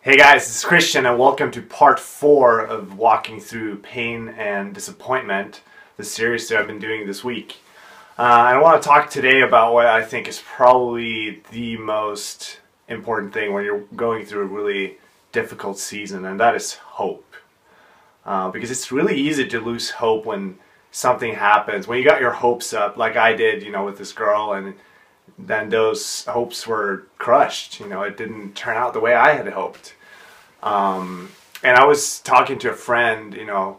Hey guys, it's Christian and welcome to part 4 of walking through pain and disappointment, the series that I've been doing this week. I want to talk today about what I think is probably the most important thing when you're going through a really difficult season, and that is hope. Because it's really easy to lose hope when something happens, when you got your hopes up like I did, with this girl, and then those hopes were crushed. It didn't turn out the way I had hoped. And I was talking to a friend, a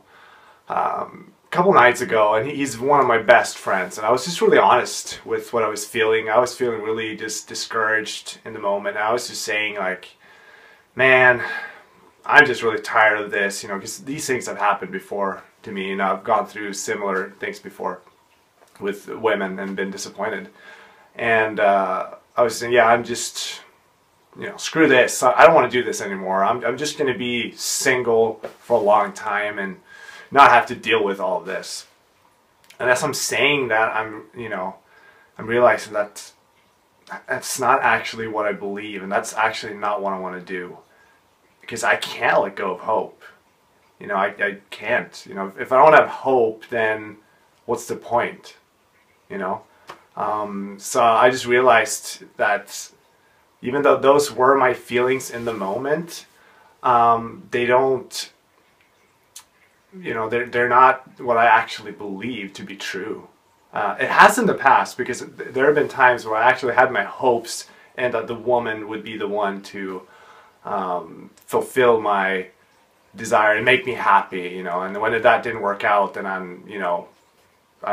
couple nights ago, and he's one of my best friends, and I was just really honest with what I was feeling. I was feeling really just discouraged in the moment. And I was just saying, like, man, I'm just really tired of this, because these things have happened before to me, and I've gone through similar things before with women and been disappointed. And I was saying, yeah, I'm just, screw this. I don't want to do this anymore. I'm just going to be single for a long time and not have to deal with all of this. And as I'm saying that, I'm realizing that that's not actually what I believe, and that's actually not what I want to do, because I can't let go of hope. I can't. If I don't have hope, then what's the point? So I just realized that even though those were my feelings in the moment, they don't, they're not what I actually believe to be true. It has in the past, because there have been times where I actually had my hopes and that the woman would be the one to fulfill my desire and make me happy, and when that didn't work out, then I'm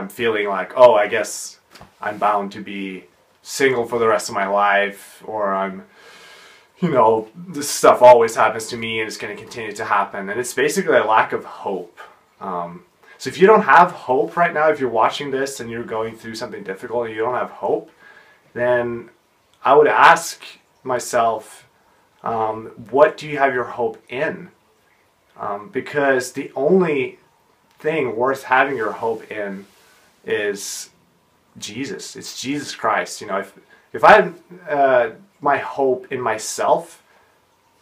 feeling like, oh, I guess I'm bound to be single for the rest of my life, or I'm, this stuff always happens to me and it's going to continue to happen. And it's basically a lack of hope. So if you don't have hope right now, if you're watching this and you're going through something difficult and you don't have hope, then I would ask myself, what do you have your hope in? Because the only thing worth having your hope in is Jesus. It's Jesus Christ. If I had my hope in myself,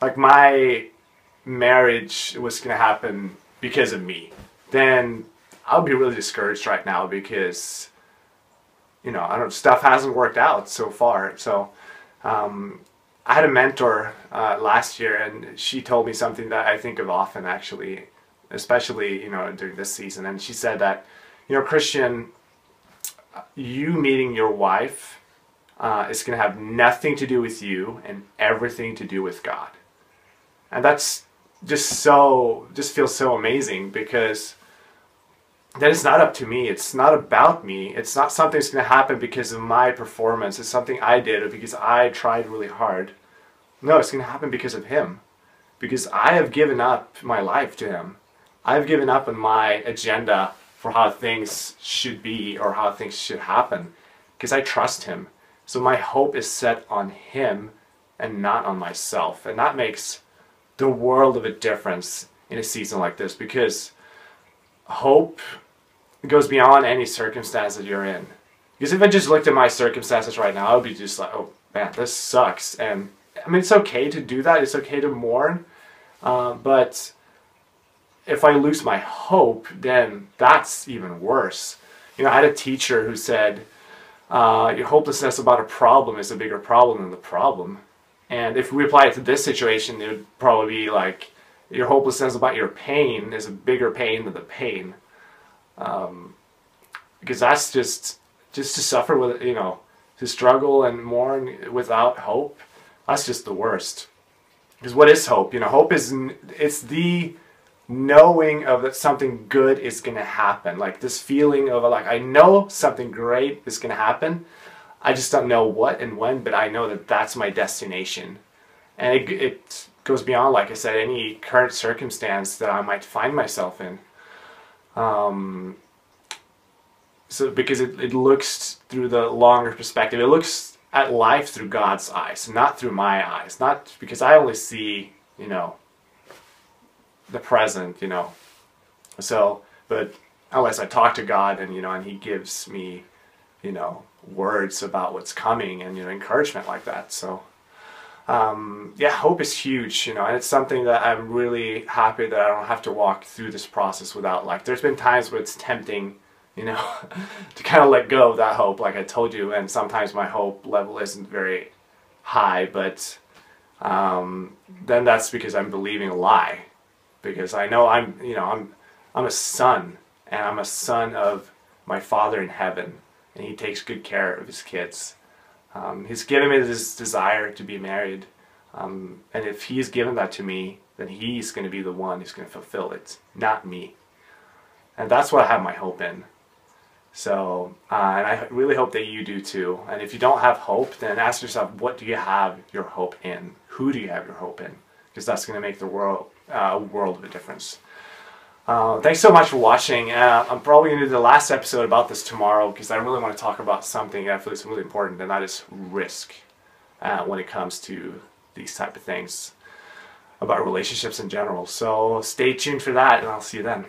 like my marriage was going to happen because of me, then I would be really discouraged right now, because stuff hasn't worked out so far. So I had a mentor last year, and she told me something that I think of often, actually, especially during this season. And she said that, Christian, you meeting your wife is going to have nothing to do with you and everything to do with God. And that's just feels so amazing, because then it's not up to me. It's not about me. It's not something that's going to happen because of my performance. It's something I did or because I tried really hard. No, it's going to happen because of Him. Because I have given up my life to Him. I've given up on my agenda for how things should be or how things should happen, because I trust Him. So my hope is set on Him and not on myself. And that makes the world of a difference in a season like this, because hope goes beyond any circumstance that you're in. Because if I just looked at my circumstances right now, I would be just like, oh man, this sucks. And I mean, it's okay to do that. It's okay to mourn. But if I lose my hope, then that's even worse. I had a teacher who said, your hopelessness about a problem is a bigger problem than the problem. And if we apply it to this situation, it would probably be like, your hopelessness about your pain is a bigger pain than the pain. Because that's just to suffer with, to struggle and mourn without hope, that's just the worst. Because what is hope? Hope is, it's the knowing of that something good is going to happen, like this feeling of like, I know something great is going to happen, I just don't know what and when, but I know that that's my destination. And it goes beyond, like I said, any current circumstance that I might find myself in. So because it looks through the longer perspective, it looks at life through God's eyes, not through my eyes, not because I only see the present, so, but unless I talk to God and and He gives me words about what's coming and encouragement like that. So yeah, hope is huge, and it's something that I'm really happy that I don't have to walk through this process without. Like, there's been times where it's tempting, to kind of let go of that hope, like I told you, and sometimes my hope level isn't very high, but then that's because I'm believing a lie, because I know I'm a son, and I'm a son of my Father in heaven, and He takes good care of His kids. He's given me this desire to be married, and if He's given that to me, then He's going to be the one who's going to fulfill it, not me. And that's what I have my hope in. So, and I really hope that you do too. And if you don't have hope, then ask yourself, what do you have your hope in? Who do you have your hope in? Because that's going to make the world a world of a difference. Thanks so much for watching. I'm probably going to do the last episode about this tomorrow, because I really want to talk about something I feel is really important, and that is risk when it comes to these type of things, about relationships in general. So stay tuned for that, and I'll see you then.